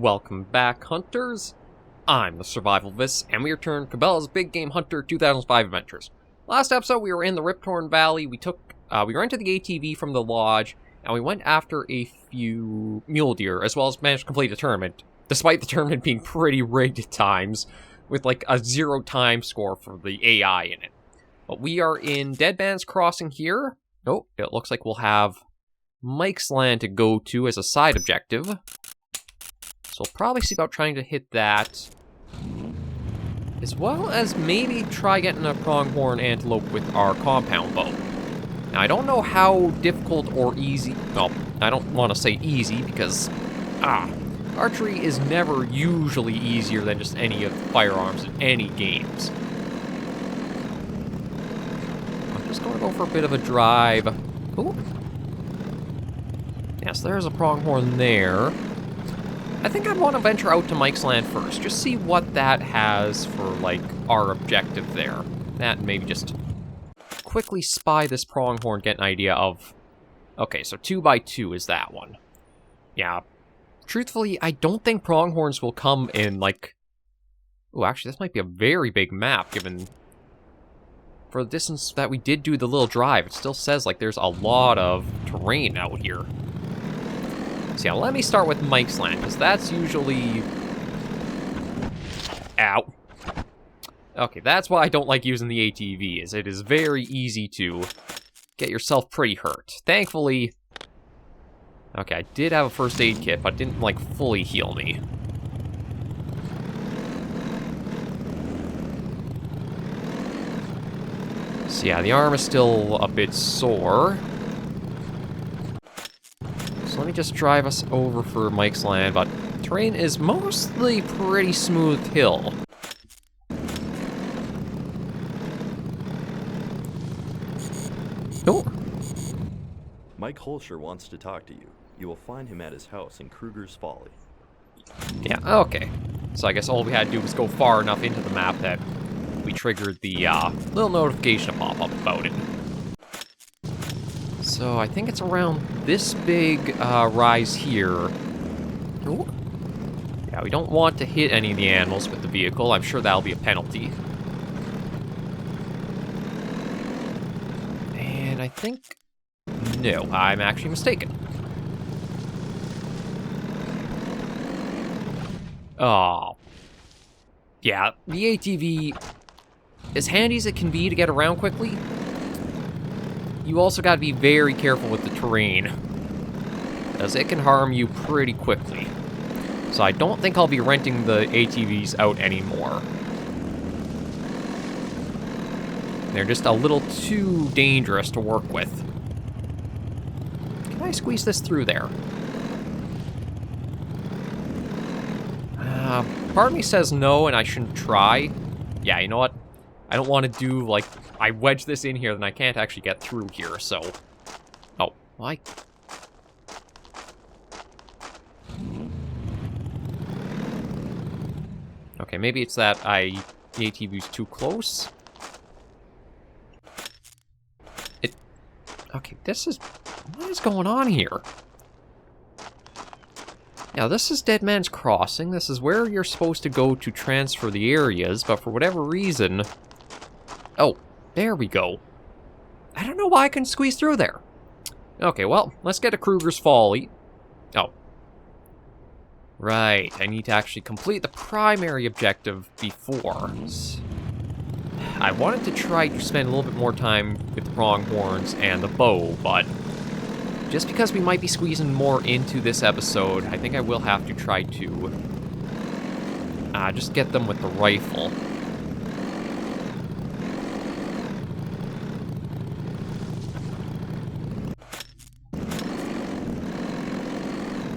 Welcome back, hunters. I'm the Survivalist, and we return Cabela's Big Game Hunter 2005 Adventures. Last episode, we were in the Riptorn Valley. We rented the ATV from the lodge, and we went after a few mule deer, as well as managed to complete a tournament, despite the tournament being pretty rigged at times, with like a 0 time score for the AI in it. But we are in Dead Man's Crossing here. Oh, it looks like we'll have Mike's Land to go to as a side objective. So we'll probably see about trying to hit that, as well as maybe try getting a pronghorn antelope with our compound bow. Now, I don't know how difficult or easy, well, I don't want to say easy because, archery is never usually easier than just any of the firearms in any games. I'm just going to go for a bit of a drive. Ooh. Yes, there's a pronghorn there. I think I'd want to venture out to Mike's Land first, just see what that has for, like, our objective there. That, and maybe just quickly spy this pronghorn, get an idea of... Okay, so 2x2 is that one. Yeah. Truthfully, I don't think pronghorns will come in, like... Oh, actually, this might be a very big map, given... For the distance that we did do the little drive, it still says, like, there's a lot of terrain out here. So yeah, let me start with Mike's Land, because that's usually... Ow. Okay, that's why I don't like using the ATV, is it is very easy to get yourself pretty hurt. Thankfully... Okay, I did have a first aid kit, but it didn't, like, fully heal me. So yeah, the arm is still a bit sore. So let me just drive us over for Mike's Land, but terrain is mostly pretty smooth hill. Oh. Mike Holscher wants to talk to you. You will find him at his house in Kruger's Folly. Yeah, okay. So I guess all we had to do was go far enough into the map that we triggered the little notification to pop up about it. So I think it's around this big rise here. Ooh. Yeah, we don't want to hit any of the animals with the vehicle. I'm sure that'll be a penalty. And I think... No, I'm actually mistaken. Oh. Yeah, the ATV, as handy as it can be to get around quickly, you also gotta be very careful with the terrain, as it can harm you pretty quickly. So I don't think I'll be renting the ATVs out anymore. They're just a little too dangerous to work with. Can I squeeze this through there? Part of me says no, and I shouldn't try. Yeah, you know what? I don't want to do, like, I wedge this in here, then I can't actually get through here, so... Oh, why? Okay, maybe it's that the ATV's too close? Okay, this is... What is going on here? Now, this is Dead Man's Crossing. This is where you're supposed to go to transfer the areas, but for whatever reason... Oh, there we go. I don't know why I couldn't squeeze through there. Okay, well, let's get to Kruger's Folly. Oh. Right, I need to actually complete the primary objective before. I wanted to try to spend a little bit more time with the pronghorns and the bow, but... Just because we might be squeezing more into this episode, I think I will have to try to just get them with the rifle.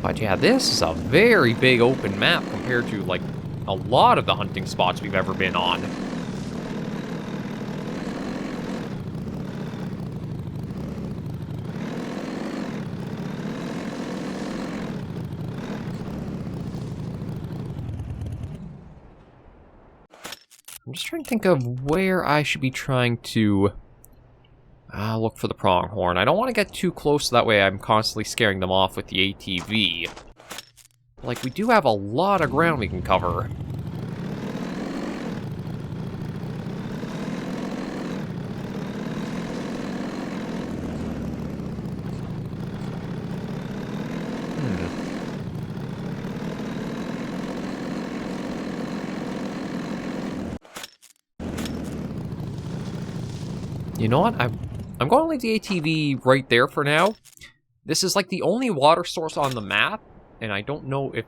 But yeah, this is a very big open map compared to, like, a lot of the hunting spots we've ever been on. I'm just trying to think of where I should be trying to look for the pronghorn. I don't want to get too close, so that way I'm constantly scaring them off with the ATV. Like, we do have a lot of ground we can cover. You know what? I'm going to leave the ATV right there for now. This is like the only water source on the map, and I don't know if...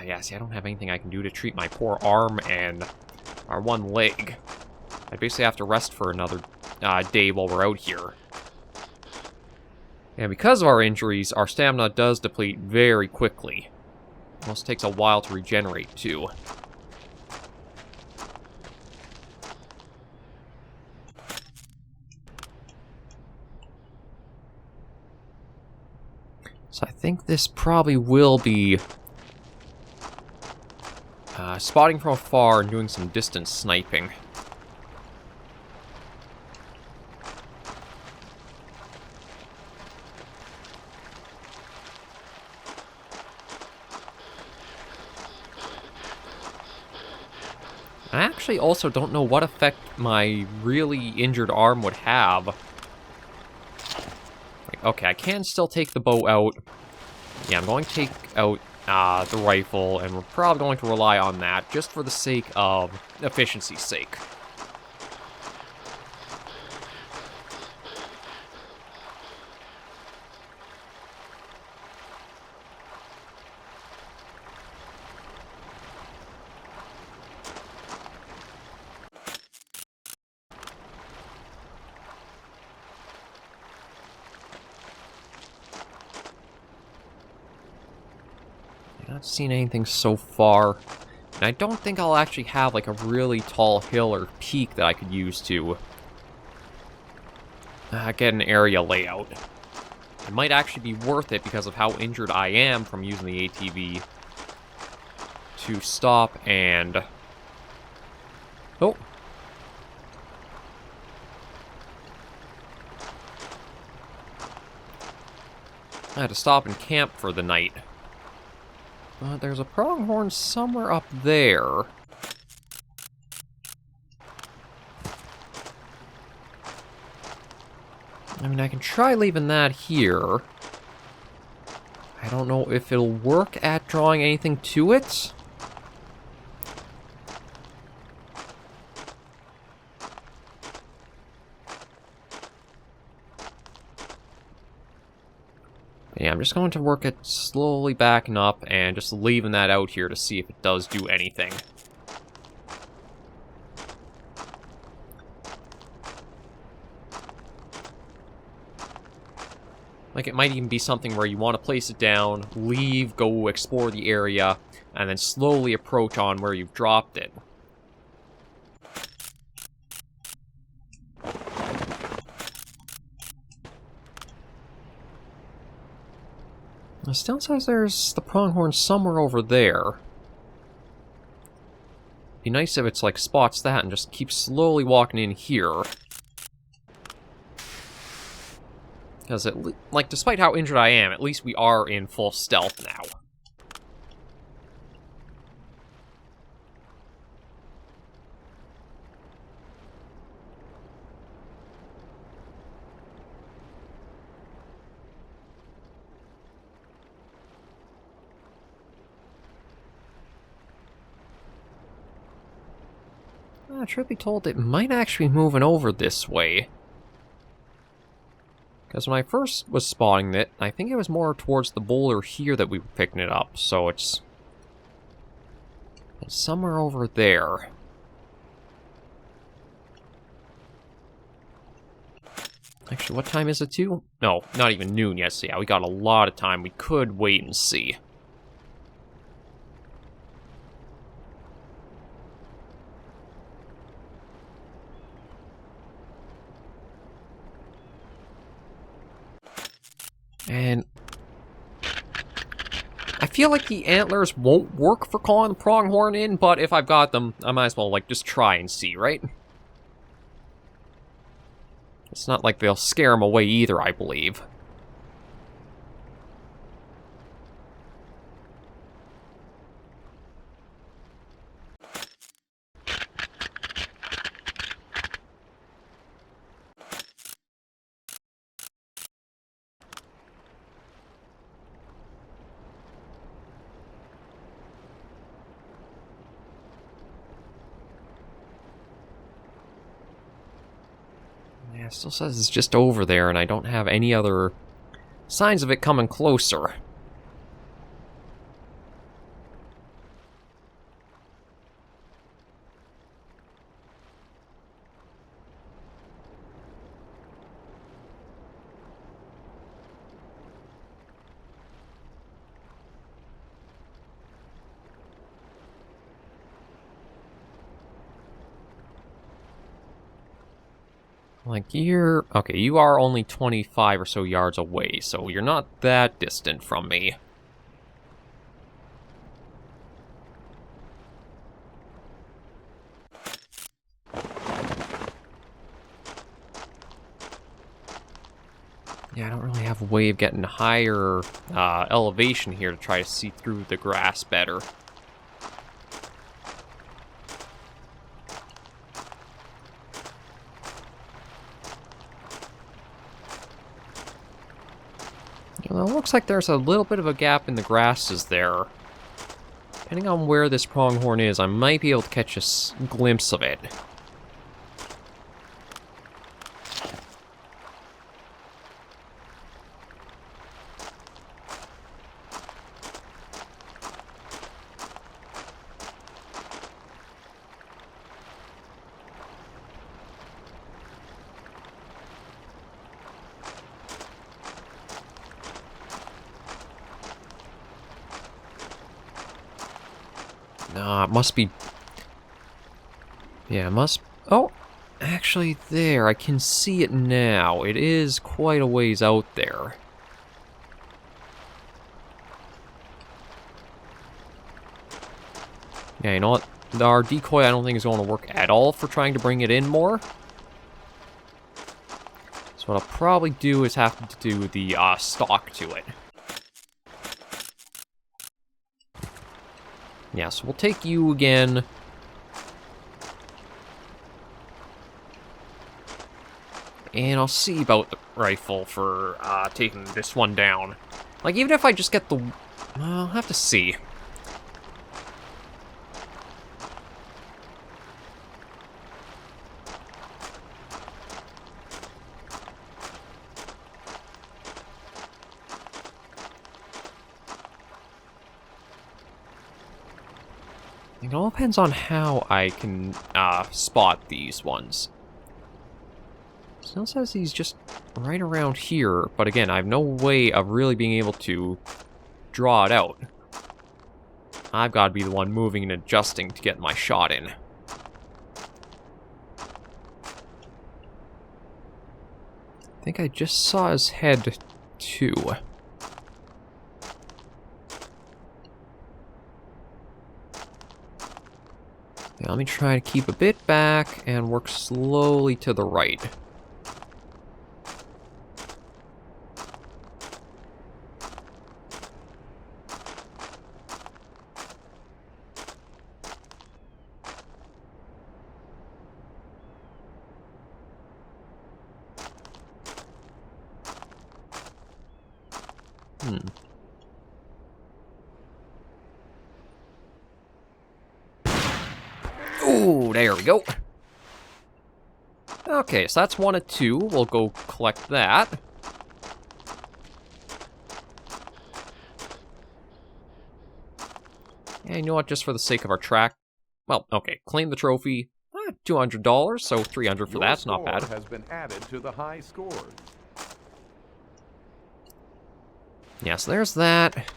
yeah, see, I don't have anything I can do to treat my poor arm and our one leg. I basically have to rest for another day while we're out here. And because of our injuries, our stamina does deplete very quickly. It almost takes a while to regenerate, too. So I think this probably will be spotting from afar and doing some distance sniping. I actually also don't know what effect my really injured arm would have. Like, okay, I can still take the bow out. Yeah, I'm going to take out the rifle, and we're probably going to rely on that just for the sake of efficiency's sake. Not seen anything so far. And I don't think I'll actually have like a really tall hill or peak that I could use to get an area layout. It might actually be worth it because of how injured I am from using the ATV to stop and... Oh! I had to stop and camp for the night. But there's a pronghorn somewhere up there. I mean, I can try leaving that here. I don't know if it'll work at drawing anything to it. Yeah, I'm just going to work it slowly backing up and just leaving that out here to see if it does do anything. Like, it might even be something where you want to place it down, leave, go explore the area, and then slowly approach on where you've dropped it. It still says there's the pronghorn somewhere over there. Be nice if it's like spots that and just keeps slowly walking in here. Because like, despite how injured I am, at least we are in full stealth now. Truth be told, it might actually be moving over this way. Because when I first was spotting it, I think it was more towards the boulder here that we were picking it up, so it's somewhere over there. Actually, what time is it too? No, not even noon yet, so yeah, we got a lot of time. We could wait and see. And I feel like the antlers won't work for calling the pronghorn in, but if I've got them, I might as well, like, just try and see, right? It's not like they'll scare him away either, I believe. It still says it's just over there, and I don't have any other signs of it coming closer. Like, okay, you are only 25 or so yards away, so you're not that distant from me. Yeah, I don't really have a way of getting higher elevation here to try to see through the grass better. Well, it looks like there's a little bit of a gap in the grasses there. Depending on where this pronghorn is, I might be able to catch a glimpse of it. Nah, it must be... Yeah, it must... Oh, actually there, I can see it now. It is quite a ways out there. Yeah, you know what? Our decoy I don't think is going to work at all for trying to bring it in more. So what I'll probably do is have to do the stalk to it. Yeah, so we'll take you again. And I'll see about the rifle for taking this one down. Like, even if I just get the... Well, I'll have to see. It all depends on how I can spot these ones. Still says he's just right around here, but again, I have no way of really being able to draw it out. I've got to be the one moving and adjusting to get my shot in. I think I just saw his head, too. Yeah, let me try to keep a bit back and work slowly to the right. Ooh, there we go. Okay, so that's one of two. We'll go collect that. And you know what, just for the sake of our track... Well, okay, claim the trophy. $200, so $300 for that. It's not bad. Has been added to the high scores. Yeah, so there's that.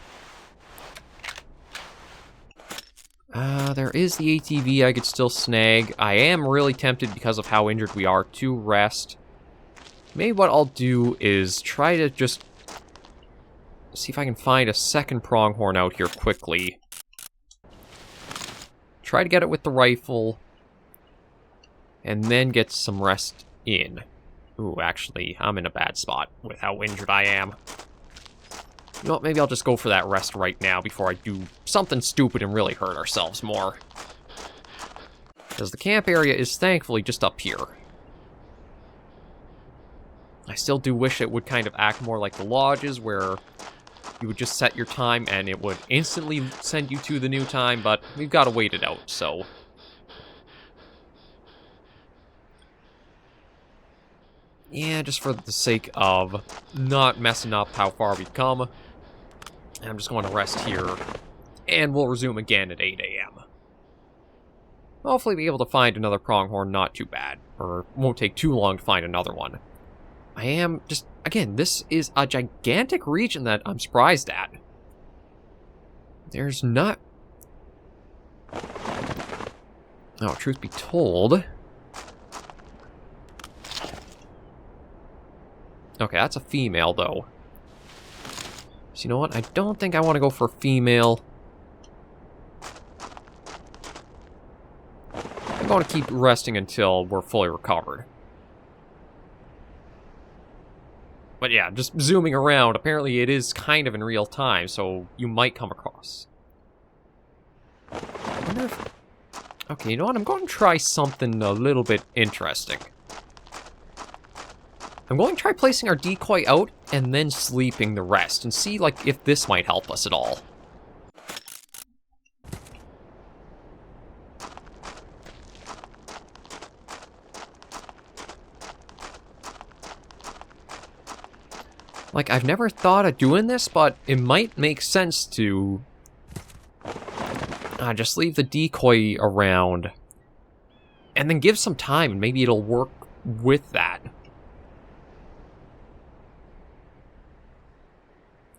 There is the ATV I could still snag. I am really tempted, because of how injured we are, to rest. Maybe what I'll do is try to just see if I can find a second pronghorn out here quickly. Try to get it with the rifle. And then get some rest in. Ooh, actually, I'm in a bad spot with how injured I am. You know what, maybe I'll just go for that rest right now before I do something stupid and really hurt ourselves more. Because the camp area is thankfully just up here. I still do wish it would kind of act more like the lodges, where you would just set your time and it would instantly send you to the new time, but we've got to wait it out, so... Yeah, just for the sake of not messing up how far we've come, I'm just going to rest here, and we'll resume again at 8 a.m. Hopefully be able to find another pronghorn not too bad, or won't take too long to find another one. I am just, again, this is a gigantic region that I'm surprised at. There's not... Oh, truth be told... Okay, that's a female, though. So you know what? I don't think I want to go for a female. I'm going to keep resting until we're fully recovered. But yeah, just zooming around, apparently it is kind of in real time, so you might come across. I wonder if... Okay, you know what? I'm going to try something a little bit interesting. I'm going to try placing our decoy out and then sleeping the rest and see, like, if this might help us at all. Like, I've never thought of doing this, but it might make sense to just leave the decoy around and then give some time and maybe it'll work with that.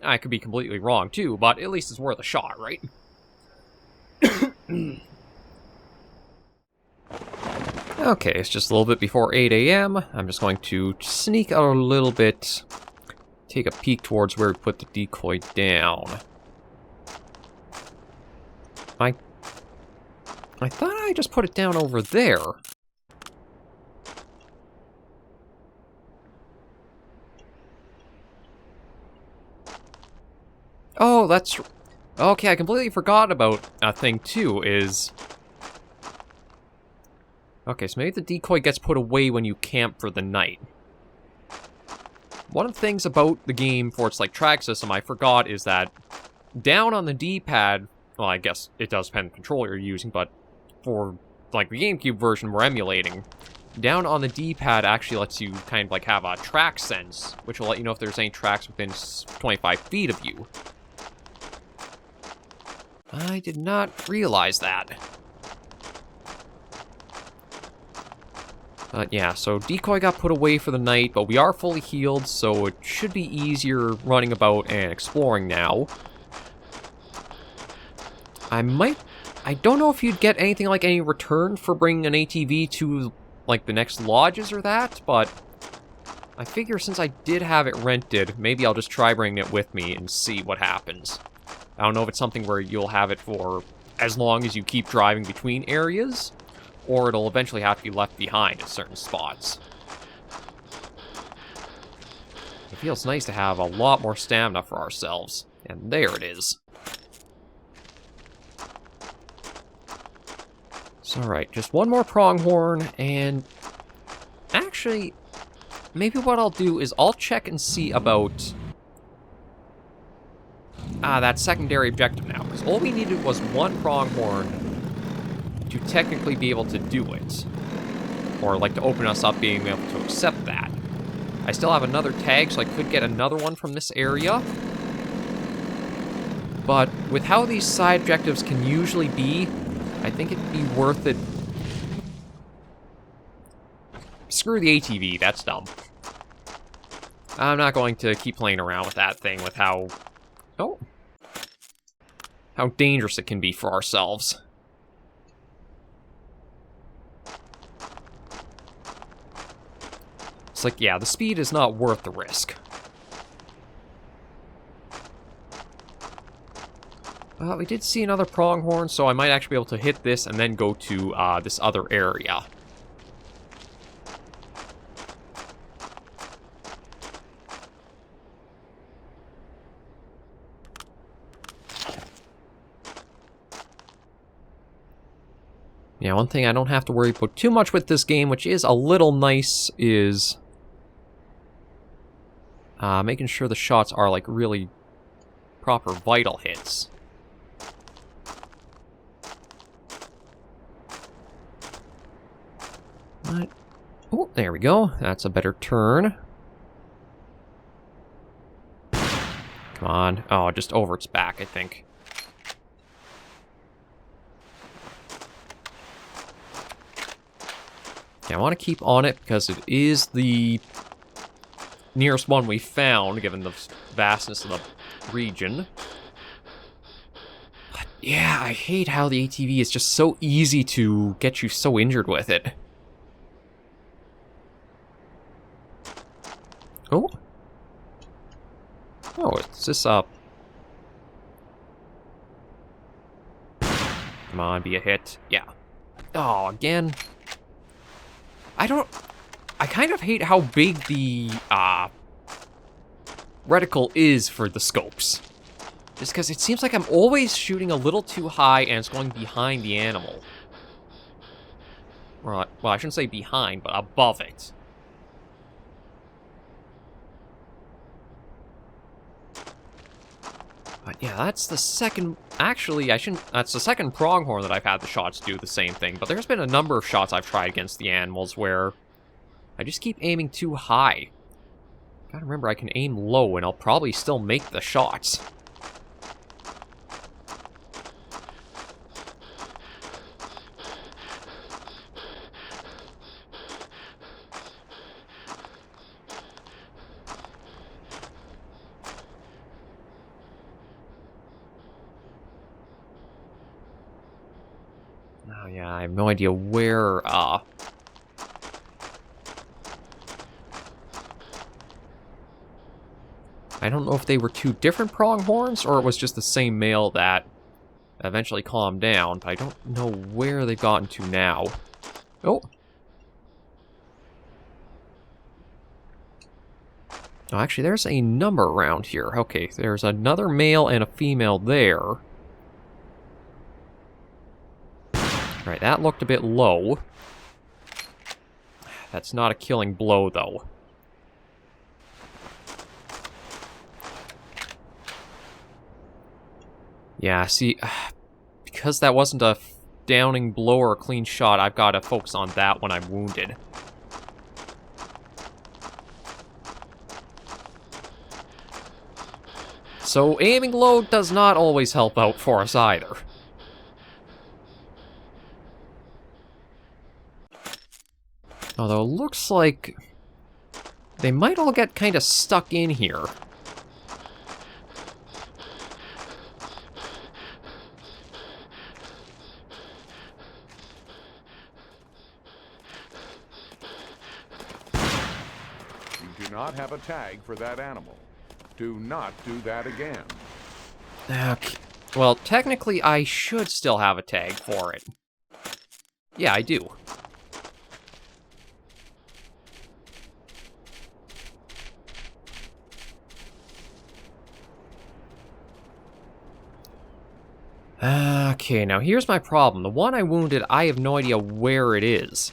I could be completely wrong, too, but at least it's worth a shot, right? Okay, it's just a little bit before 8 a.m. I'm just going to sneak out a little bit, take a peek towards where we put the decoy down. I thought I just put it down over there. Oh, that's... Okay, I completely forgot about a thing, too, is... Okay, so maybe the decoy gets put away when you camp for the night. One of the things about the game for its, like, track system I forgot is that down on the D-pad... Well, I guess it does depend on the controller you're using, but for, like, the GameCube version we're emulating, down on the D-pad actually lets you kind of, like, have a track sense, which will let you know if there's any tracks within 25 feet of you. I did not realize that. But yeah, so decoy got put away for the night, but we are fully healed, so it should be easier running about and exploring now. I don't know if you'd get anything like any return for bringing an ATV to, like, the next lodges or that, but I figure since I did have it rented, maybe I'll just try bringing it with me and see what happens. I don't know if it's something where you'll have it for as long as you keep driving between areas, or it'll eventually have to be left behind at certain spots. It feels nice to have a lot more stamina for ourselves, and there it is. So, alright, just one more pronghorn, and actually, maybe what I'll do is I'll check and see about that secondary objective now, because all we needed was one pronghorn to technically be able to do it. Or, like, to open us up being able to accept that. I still have another tag, so I could get another one from this area. But with how these side objectives can usually be, I think it'd be worth it. Screw the ATV, that's dumb. I'm not going to keep playing around with that thing, with how... Oh. How dangerous it can be for ourselves. It's like, yeah, the speed is not worth the risk. We did see another pronghorn, so I might actually be able to hit this and then go to this other area. Yeah, one thing I don't have to worry about too much with this game, which is a little nice, is making sure the shots are, like, really proper vital hits. But, Oh, there we go. That's a better turn. Come on. Oh, just over its back, I think. Okay, I want to keep on it because it is the nearest one we found, given the vastness of the region. But yeah, I hate how the ATV is just so easy to get you so injured with it. Oh. Oh, is this up? Come on, be a hit. Yeah. Oh, again. I kind of hate how big the, reticle is for the scopes. Just because it seems like I'm always shooting a little too high and it's going behind the animal. Well, I shouldn't say behind, but above it. But yeah, that's the second... Actually, that's the second pronghorn that I've had the shots do the same thing. But there's been a number of shots I've tried against the animals where I just keep aiming too high. Gotta remember, I can aim low and I'll probably still make the shots. Oh yeah, I have no idea where, I don't know if they were two different pronghorns, or it was just the same male that eventually calmed down, but I don't know where they've gotten to now. Oh. Oh, actually, there's a number around here. Okay, there's another male and a female there. Right, that looked a bit low. That's not a killing blow, though. Yeah, see, because that wasn't a downing blow or a clean shot, I've got to focus on that when I'm wounded. So aiming low does not always help out for us either. Although it looks like they might all get kind of stuck in here. You do not have a tag for that animal. Do not do that again. Okay. Well, technically I should still have a tag for it. Yeah, I do. Okay, now here's my problem. The one I wounded, I have no idea where it is.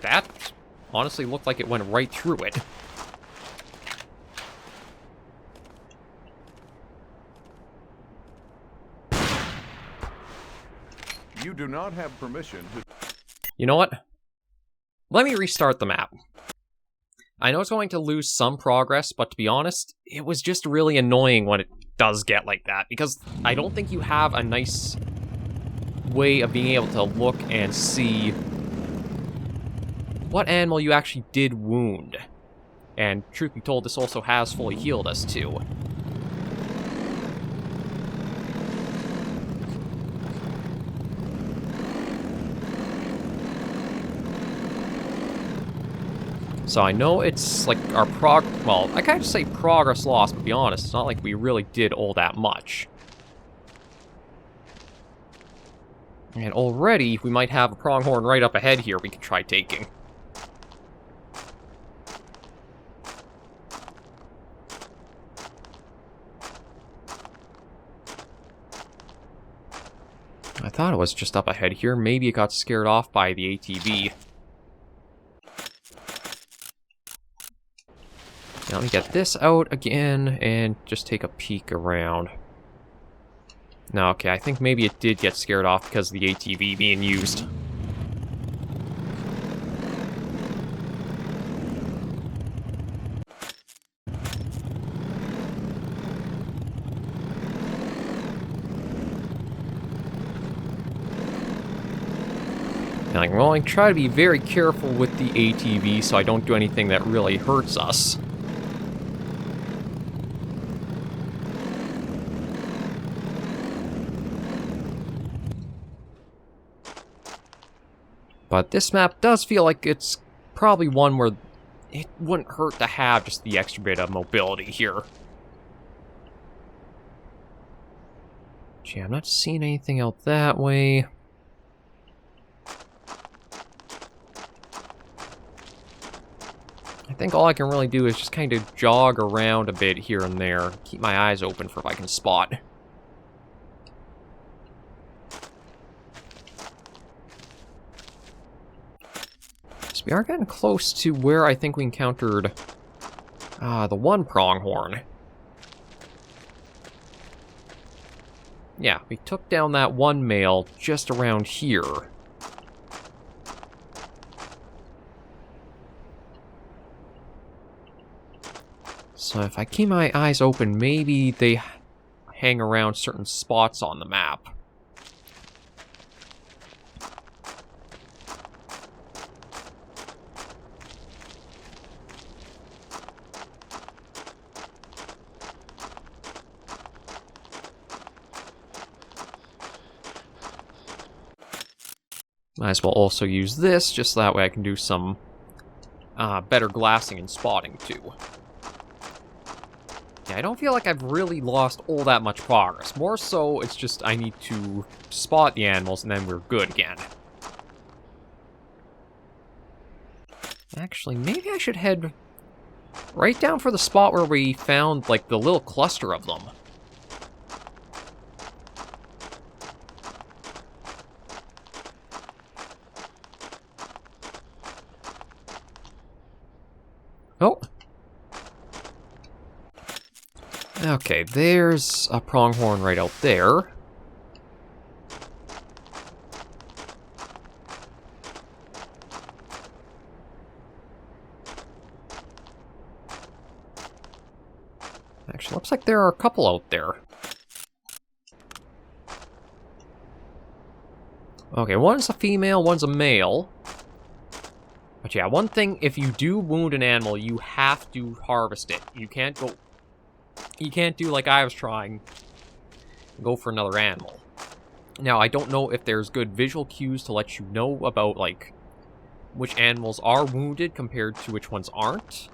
That honestly looked like it went right through it. You do not have permission to... You know what? Let me restart the map. I know it's going to lose some progress, but to be honest, it was just really annoying when it does get like that, because I don't think you have a nice way of being able to look and see what animal you actually did wound. And truth be told, this also has fully healed us too. So I know it's like our well, I can't just say progress lost, but to be honest, it's not like we really did all that much. And already, we might have a pronghorn right up ahead here we can try taking. I thought it was just up ahead here. Maybe it got scared off by the ATV. Now let me get this out again and just take a peek around. No, okay, I think maybe it did get scared off because of the ATV being used. Like, well, I try to be very careful with the ATV so I don't do anything that really hurts us. But this map does feel like it's probably one where it wouldn't hurt to have just the extra bit of mobility here. Gee, I'm not seeing anything out that way. I think all I can really do is just kind of jog around a bit here and there. Keep my eyes open for if I can spot. So we are getting close to where I think we encountered the one pronghorn. Yeah, we took down that one male just around here. So if I keep my eyes open, maybe they hang around certain spots on the map. Might as well also use this, just so that way I can do some better glassing and spotting, too. Yeah, I don't feel like I've really lost all that much progress. More so, it's just I need to spot the animals, and then we're good again. Actually, maybe I should head right down for the spot where we found, like, the little cluster of them. Oh. Okay, there's a pronghorn right out there. Actually, looks like there are a couple out there. Okay, one's a female, one's a male. But yeah, one thing, if you do wound an animal, you have to harvest it. You can't do like I was trying, go for another animal. Now, I don't know if there's good visual cues to let you know about, like, which animals are wounded compared to which ones aren't.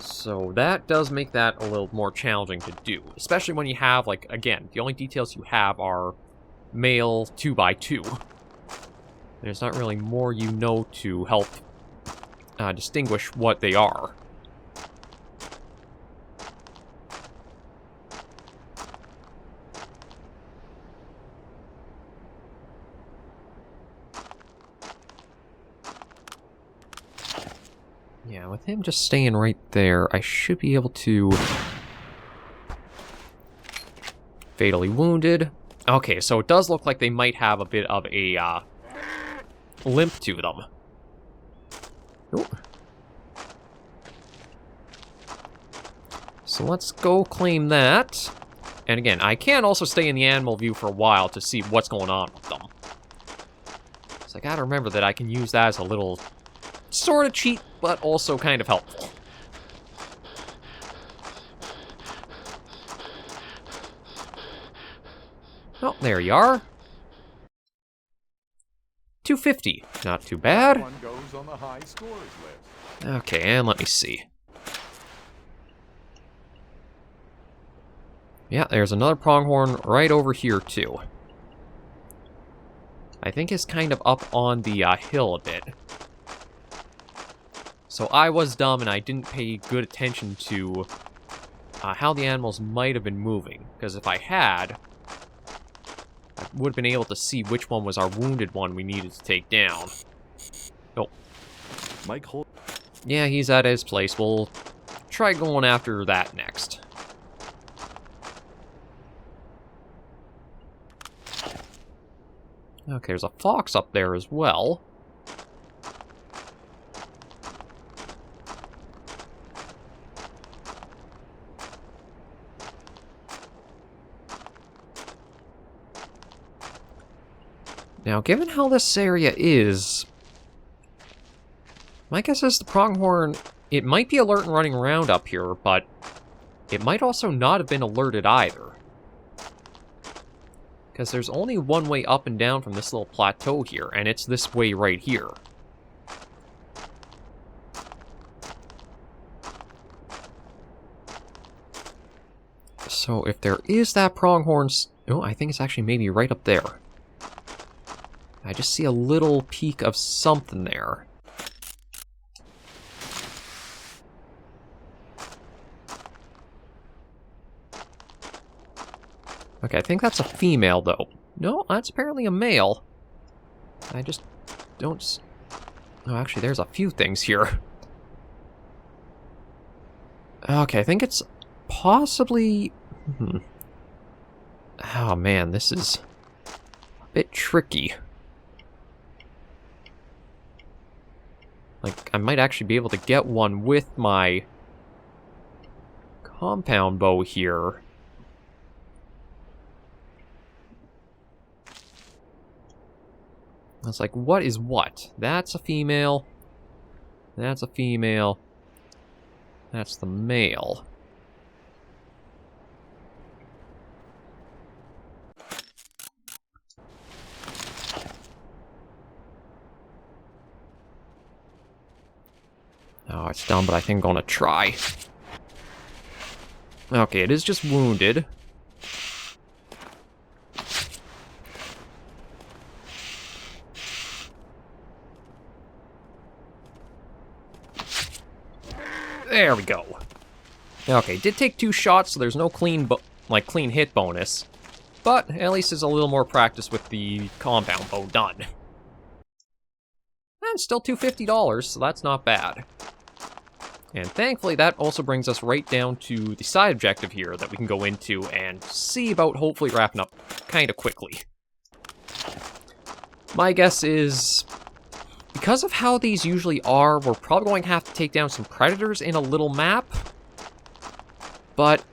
So that does make that a little more challenging to do. Especially when you have, like, again, the only details you have are male 2x2. There's not really more you know to help distinguish what they are. Yeah, with him just staying right there, I should be able to... Fatally wounded. Okay, so it does look like they might have a bit of a limp to them. Ooh. So let's go claim that. And again, I can also stay in the animal view for a while to see what's going on with them. So I gotta remember that I can use that as a little sort of cheat, but also kind of helpful. Oh, there you are. 250. Not too bad. One goes on the high scores list. Okay, and let me see. Yeah, there's another pronghorn right over here, too. I think it's kind of up on the hill a bit. So I was dumb and I didn't pay good attention to how the animals might have been moving. Because if I had, I would have been able to see which one was our wounded one we needed to take down. Oh. Mike Holt. Yeah, he's at his place. We'll try going after that next. Okay, there's a fox up there as well. Now, given how this area is, my guess is the pronghorn, it might be alert and running around up here, but it might also not have been alerted either. Because there's only one way up and down from this little plateau here, and it's this way right here. So if there is that pronghorn... Oh, I think it's actually maybe right up there. I just see a little peak of something there. Okay, I think that's a female, though. No, that's apparently a male. I just don't... Oh, actually, there's a few things here. Okay, I think it's possibly... Oh, man, this is a bit tricky. Like, I might actually be able to get one with my compound bow here. I was like, what is what? That's a female. That's a female. That's the male. Oh, it's done, but I think I'm gonna try. Okay, it is just wounded. There we go. Okay, did take 2 shots, so there's no clean hit bonus. But at least there's a little more practice with the compound bow done. And still $250, so that's not bad. And thankfully, that also brings us right down to the side objective here that we can go into and see about hopefully wrapping up kind of quickly. My guess is, because of how these usually are, we're probably going to have to take down some predators in a little map. But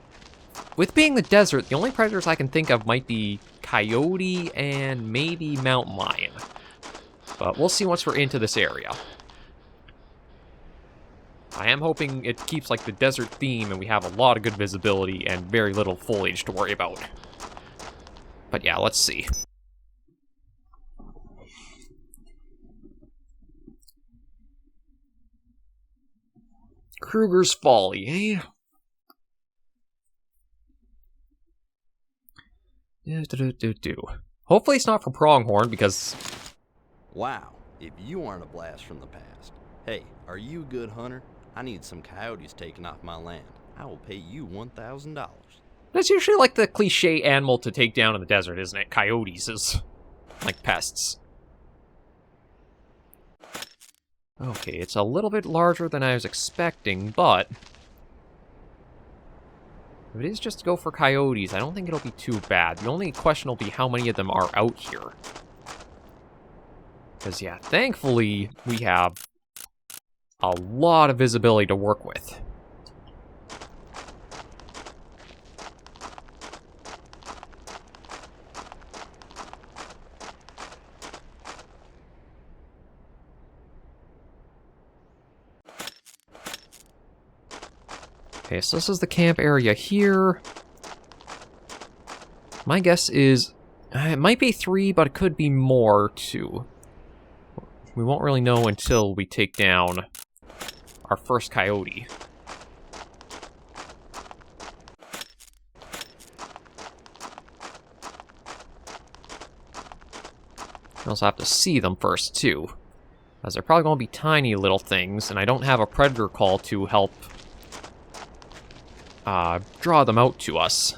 with being the desert, the only predators I can think of might be coyote and maybe mountain lion. But we'll see once we're into this area. I am hoping it keeps like the desert theme and we have a lot of good visibility and very little foliage to worry about. But yeah, let's see. Kruger's Folly, eh? Hopefully it's not for pronghorn, because... Wow, if you aren't a blast from the past. Hey, are you a good hunter? I need some coyotes taken off my land. I will pay you $1,000. That's usually like the cliche animal to take down in the desert, isn't it? Coyotes is like pests. Okay, it's a little bit larger than I was expecting, but... if it is just to go for coyotes, I don't think it'll be too bad. The only question will be how many of them are out here. Because, yeah, thankfully, we have a lot of visibility to work with. Okay, so this is the camp area here. My guess is... it might be 3, but it could be more, too. We won't really know until we take down our first coyote. I also have to see them first, too. As they're probably going to be tiny little things, and I don't have a predator call to help draw them out to us.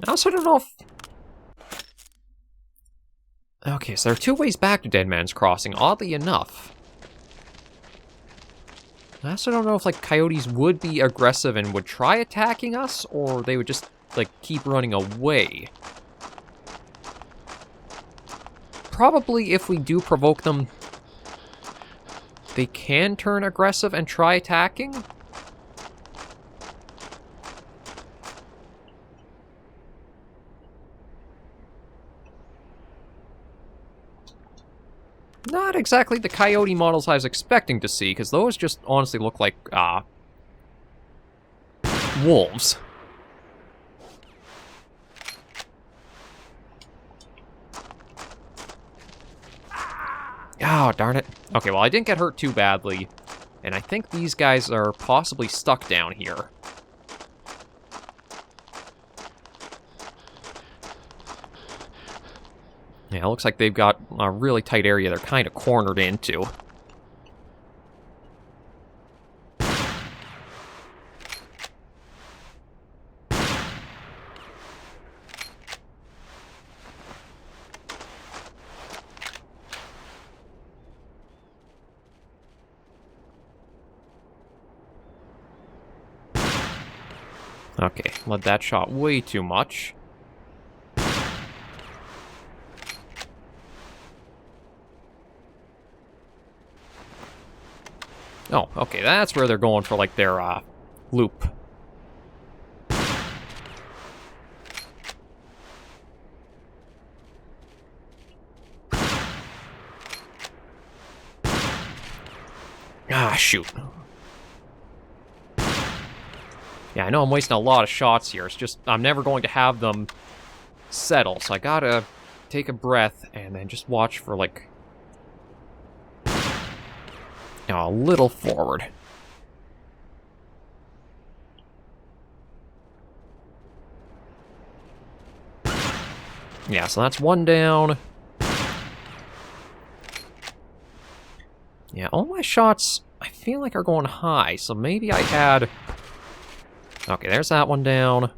I also don't know if... Okay, so there are 2 ways back to Dead Man's Crossing, oddly enough. I also don't know if, like, coyotes would be aggressive and would try attacking us, or they would just, like, keep running away. Probably if we do provoke them, they can turn aggressive and try attacking. Not exactly the coyote models I was expecting to see, because those just honestly look like, wolves. Oh, darn it. Okay, well, I didn't get hurt too badly, and I think these guys are possibly stuck down here. Yeah, it looks like they've got a really tight area they're kind of cornered into. Okay, let that shot way too much. Oh, okay, that's where they're going for, like, their, loop. Ah, shoot. Yeah, I know I'm wasting a lot of shots here. It's just, I'm never going to have them settle, so I gotta take a breath and then just watch for, like, a little forward. Yeah, so that's 1 down. Yeah, all my shots, I feel like, are going high, so maybe I had... Okay, there's that 1 down.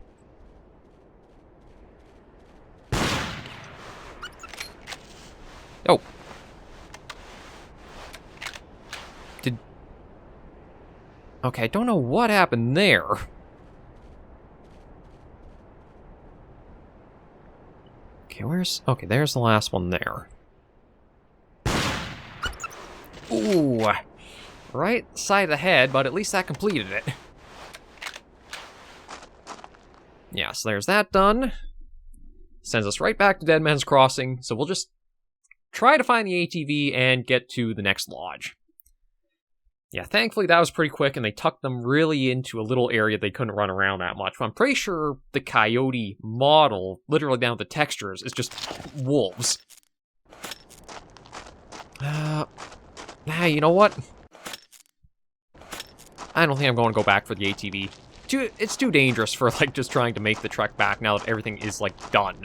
Oh. Okay, I don't know what happened there. Okay, where's... Okay, there's the last one there. Ooh. Right side of the head, but at least that completed it. Yeah, so there's that done. Sends us right back to Dead Man's Crossing, so we'll just try to find the ATV and get to the next lodge. Yeah, thankfully that was pretty quick, and they tucked them really into a little area they couldn't run around that much. But I'm pretty sure the coyote model, literally down to the textures, is just wolves. You know what? I don't think I'm going to go back for the ATV. It's too dangerous for, like, just trying to make the trek back now that everything is, like, done.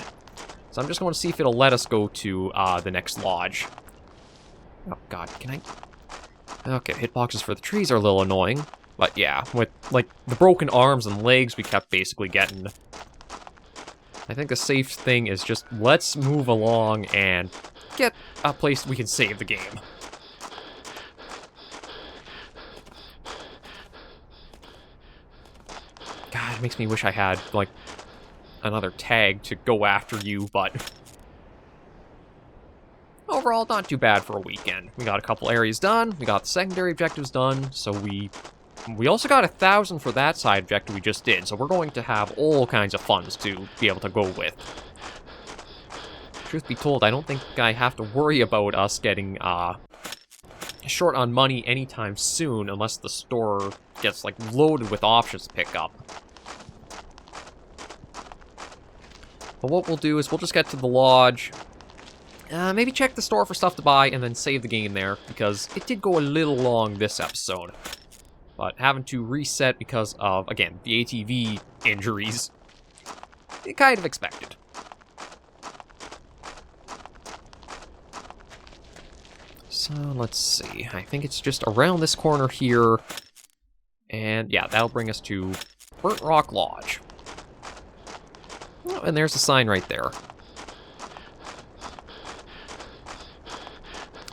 So I'm just going to see if it'll let us go to the next lodge. Oh, God, can I... Okay, hitboxes for the trees are a little annoying. But yeah, with, like, the broken arms and legs we kept basically getting. I think the safe thing is just, let's move along and get a place we can save the game. God, it makes me wish I had, like, another tag to go after you, but... Overall, not too bad for a weekend. We got a couple areas done, we got the secondary objectives done, so we also got 1,000 for that side objective we just did, so we're going to have all kinds of funds to be able to go with. Truth be told, I don't think I have to worry about us getting short on money anytime soon, unless the store gets, like, loaded with options to pick up. But what we'll do is we'll just get to the lodge, maybe check the store for stuff to buy, and then save the game there, because it did go a little long this episode. But having to reset because of, again, the ATV injuries, it kind of expected. So, let's see. I think it's just around this corner here. And, yeah, that'll bring us to Burnt Rock Lodge. Oh, and there's a sign right there.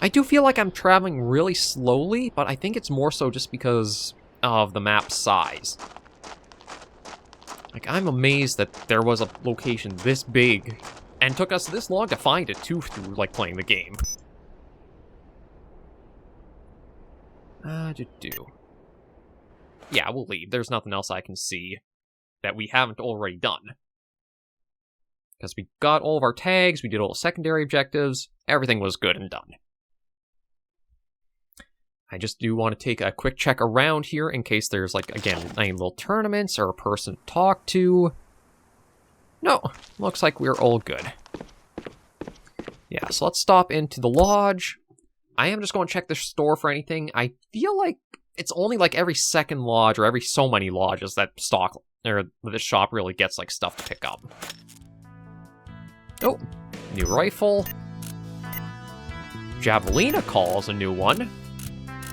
I do feel like I'm traveling really slowly, but I think it's more so just because of the map's size. Like, I'm amazed that there was a location this big, and took us this long to find it, too, through, like, playing the game. Yeah, we'll leave. There's nothing else I can see that we haven't already done. Because we got all of our tags, we did all the secondary objectives, everything was good and done. I just do want to take a quick check around here in case there's, like, again, any little tournaments or a person to talk to. No, looks like we're all good. Yeah, so let's stop into the lodge. I am just going to check the store for anything. I feel like it's only like every second lodge or every so many lodges that stock, or this shop really gets, like, stuff to pick up. Oh, new rifle. Javelina calls a new one.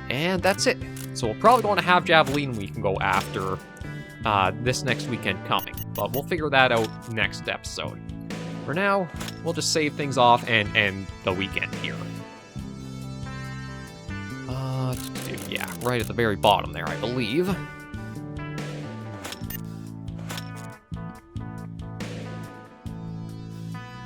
And that's it. So we're probably going to have Javelin we can go after this next weekend coming. But we'll figure that out next episode. For now, we'll just save things off and end the weekend here. Yeah, right at the very bottom there, I believe.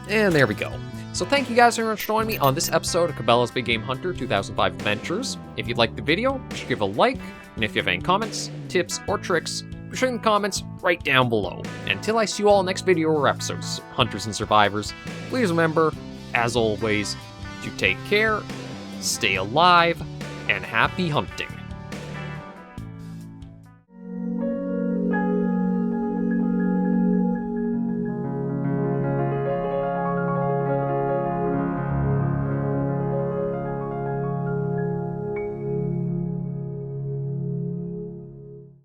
And there we go. So thank you guys very much for joining me on this episode of Cabela's Big Game Hunter 2005 Adventures. If you liked the video, be sure to give a like, and if you have any comments, tips, or tricks, be sure in the comments right down below. And until I see you all next video or episodes, Hunters and Survivors, please remember, as always, to take care, stay alive, and happy hunting.